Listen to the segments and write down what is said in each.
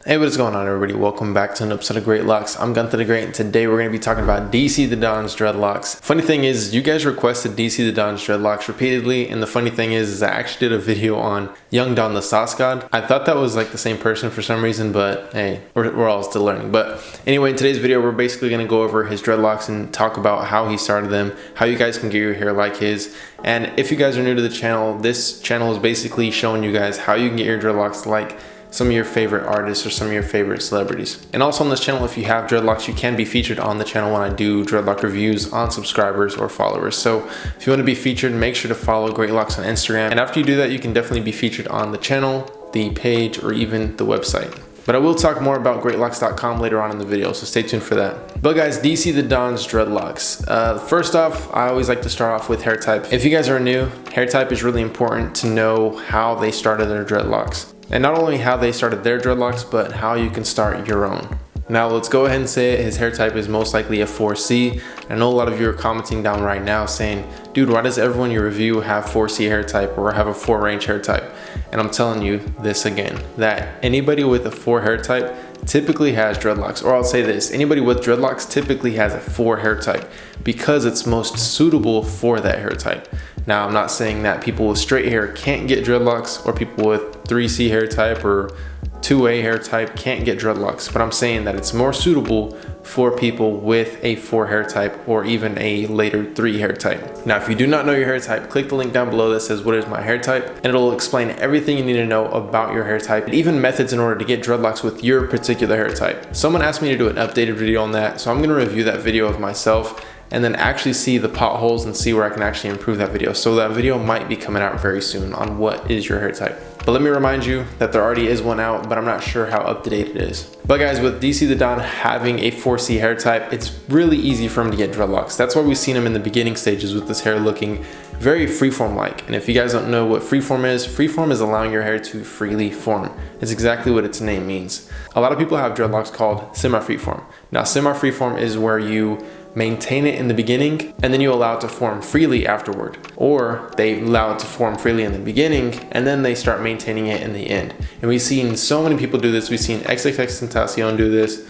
Hey, what is going on, everybody? Welcome back to an episode of Dreadlocks. I'm Gunther the Great, and today we're going to be talking about DC the Don's Dreadlocks. Funny thing is, you guys requested DC the Don's Dreadlocks repeatedly, and the funny thing is I actually did a video on Young Don the Sauce God. I thought that was like the same person for some reason, but hey, we're all still learning. But anyway, in today's video, we're basically going to go over his dreadlocks and talk about how he started them, how you guys can get your hair like his. And if you guys are new to the channel, this channel is basically showing you guys how you can get your dreadlocks like some of your favorite artists or some of your favorite celebrities. And also on this channel, if you have dreadlocks, you can be featured on the channel when I do dreadlock reviews on subscribers or followers. So if you want to be featured, make sure to follow Dreadlocks on Instagram. And after you do that, you can definitely be featured on the channel, the page, or even the website. But I will talk more about Dreadlocks.com later on in the video, so stay tuned for that. But guys, DC the Don's Dreadlocks. First off, I always like to start off with hair type. If you guys are new, hair type is really important to know how they started their dreadlocks. And not only how they started their dreadlocks, but how you can start your own. Now let's go ahead and say it. His hair type is most likely a 4C. I know a lot of you are commenting down right now saying, dude, why does everyone you review have 4C hair type or have a 4 range hair type? And I'm telling you this again, that anybody with a 4 hair type typically has dreadlocks. Or I'll say this, anybody with dreadlocks typically has a 4 hair type because it's most suitable for that hair type. Now, I'm not saying that people with straight hair can't get dreadlocks or people with 3C hair type or 2A hair type can't get dreadlocks, but I'm saying that it's more suitable for people with a 4 hair type or even a later 3 hair type. Now, if you do not know your hair type, click the link down below that says what is my hair type, and it'll explain everything you need to know about your hair type and even methods in order to get dreadlocks with your particular hair type. Someone asked me to do an updated video on that, so I'm going to review that video of myself and then actually see the potholes and see where I can actually improve that video. So that video might be coming out very soon on what is your hair type. But let me remind you that there already is one out, but I'm not sure how up to date it is. But guys, with DC the Don having a 4C hair type, it's really easy for him to get dreadlocks. That's why we've seen him in the beginning stages with this hair looking very freeform-like. And if you guys don't know what freeform is allowing your hair to freely form. It's exactly what its name means. A lot of people have dreadlocks called semi-freeform. Now, semi-freeform is where you maintain it in the beginning and then you allow it to form freely afterward, or they allow it to form freely in the beginning and then they start maintaining it in the end. And we've seen so many people do this. We've seen XXXTentacion do this.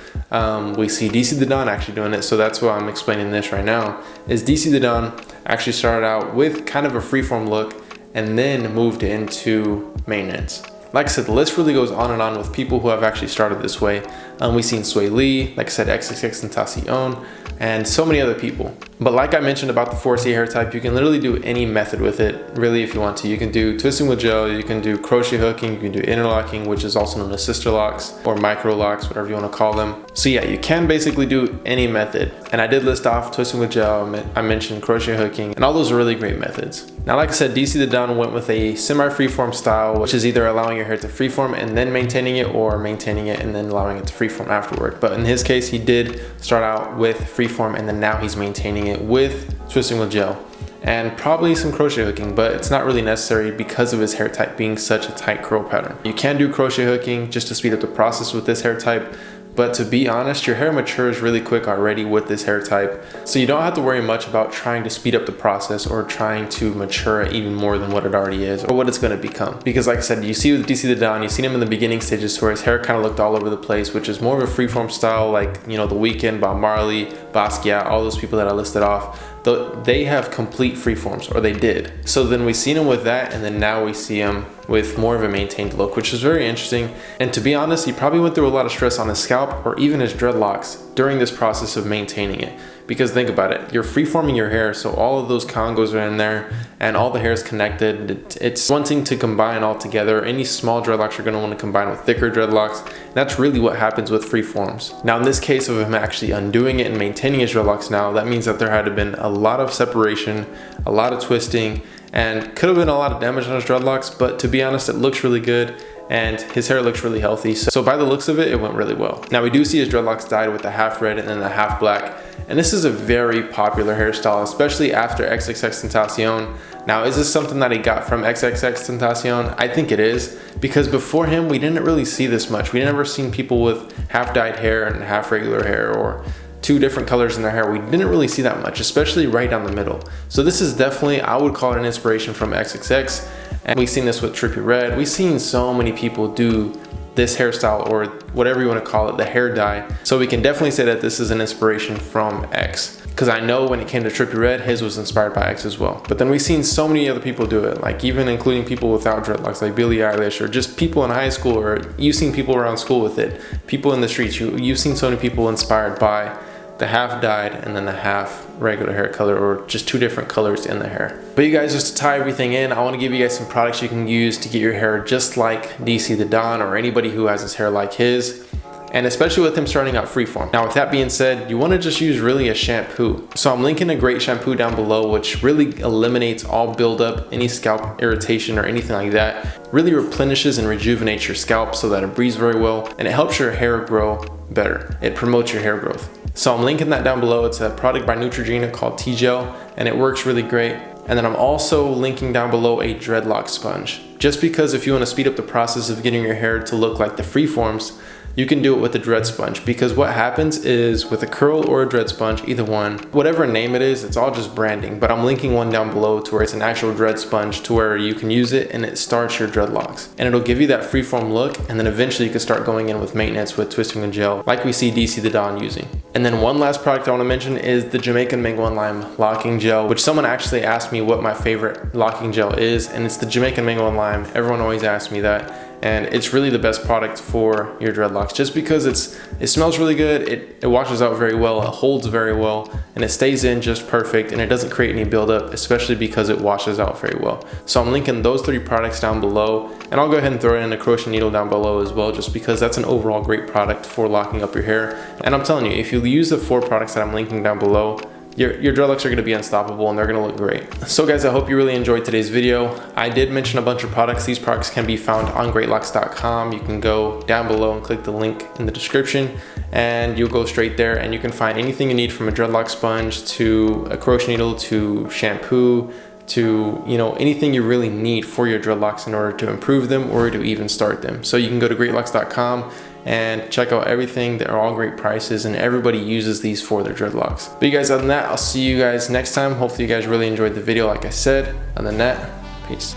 We see DC the Don actually doing it. So that's why I'm explaining this right now, is DC the Don actually started out with kind of a freeform look and then moved into maintenance. Like I said, the list really goes on and on with people who have actually started this way. We've seen Sway Lee, like I said, XXXTentacion, and so many other people. But like I mentioned about the 4C hair type, you can literally do any method with it, really, if you want to. You can do twisting with gel, you can do crochet hooking, you can do interlocking, which is also known as sister locks or micro locks, whatever you want to call them. So yeah, you can basically do any method. And I did list off twisting with gel, I mentioned crochet hooking, and all those are really great methods. Now, like I said, DC the Don went with a semi-freeform style, which is either allowing your hair to freeform and then maintaining it, or maintaining it and then allowing it to freeform afterward. But in his case, he did start out with freeform and then now he's maintaining it with twisting with gel and probably some crochet hooking, but it's not really necessary because of his hair type being such a tight curl pattern. You can do crochet hooking just to speed up the process with this hair type, but to be honest, your hair matures really quick already with this hair type, so you don't have to worry much about trying to speed up the process or trying to mature it even more than what it already is or what it's going to become. Because like I said, you see with DC the Don, you've seen him in the beginning stages where his hair kind of looked all over the place, which is more of a freeform style, like, you know, The Weeknd, Bob Marley, Basquiat, all those people that I listed off. They have complete freeforms, or they did. So then we seen him with that, and then now we see him with more of a maintained look, which is very interesting. And to be honest, he probably went through a lot of stress on his scalp or even his dreadlocks during this process of maintaining it. Because think about it, you're freeforming your hair, so all of those congos are in there and all the hair is connected. It's wanting to combine all together. Any small dreadlocks are going to want to combine with thicker dreadlocks. And that's really what happens with freeforms. Now, in this case of him actually undoing it and maintaining his dreadlocks now, that means that there had to have been a lot of separation, a lot of twisting, and could have been a lot of damage on his dreadlocks, but to be honest, it looks really good and his hair looks really healthy. So by the looks of it, it went really well. Now, we do see his dreadlocks dyed with the half red and then the half black. And this is a very popular hairstyle, especially after XXXTentacion. Now, is this something that he got from XXXTentacion? I think it is, because before him, we didn't really see this much. We never seen people with half dyed hair and half regular hair, or two different colors in their hair. We didn't really see that much, especially right down the middle. So this is definitely, I would call it an inspiration from XXX. And we've seen this with Trippie Redd. We've seen so many people do this hairstyle, or whatever you want to call it, the hair dye. So we can definitely say that this is an inspiration from X, because I know when it came to Trippie Redd, his was inspired by X as well. But then we've seen so many other people do it, like even including people without dreadlocks, like Billie Eilish, or just people in high school, or you've seen people around school with it, people in the streets. You've seen so many people inspired by the half dyed and then the half regular hair color, or just two different colors in the hair. But you guys, just to tie everything in, I want to give you guys some products you can use to get your hair just like DC the Don, or anybody who has his hair like his, and especially with him starting out freeform. Now with that being said, you want to just use really a shampoo. So I'm linking a great shampoo down below, which really eliminates all buildup, any scalp irritation or anything like that. Really replenishes and rejuvenates your scalp so that it breathes very well, and it helps your hair grow better. It promotes your hair growth. So I'm linking that down below. It's a product by Neutrogena called T-Gel, and it works really great. And then I'm also linking down below a dreadlock sponge, just because if you want to speed up the process of getting your hair to look like the freeforms, you can do it with the dread sponge. Because what happens is with a curl or a dread sponge, either one, whatever name it is, it's all just branding. But I'm linking one down below to where it's an actual dread sponge, to where you can use it and it starts your dreadlocks. And it'll give you that freeform look, and then eventually you can start going in with maintenance with twisting and gel, like we see DC the Don using. And then one last product I want to mention is the Jamaican Mango and Lime Locking Gel, which someone actually asked me what my favorite locking gel is, and it's the Jamaican Mango and Lime. Everyone always asks me that. And it's really the best product for your dreadlocks, just because it smells really good, it washes out very well, it holds very well, and it stays in just perfect, and it doesn't create any buildup, especially because it washes out very well. So I'm linking those 3 products down below, and I'll go ahead and throw in a crochet needle down below as well, just because that's an overall great product for locking up your hair. And I'm telling you, if you use the 4 products that I'm linking down below, your dreadlocks are going to be unstoppable, and they're going to look great. So guys, I hope you really enjoyed today's video. I did mention a bunch of products. These products can be found on greatlocks.com. You can go down below and click the link in the description, and you'll go straight there, and you can find anything you need, from a dreadlock sponge to a crochet needle to shampoo to, you know, anything you really need for your dreadlocks in order to improve them or to even start them. So you can go to greatlocks.com and check out everything. They're all great prices, and everybody uses these for their dreadlocks. But you guys, other than that, I'll see you guys next time. Hopefully you guys really enjoyed the video, like I said. Other than that, peace.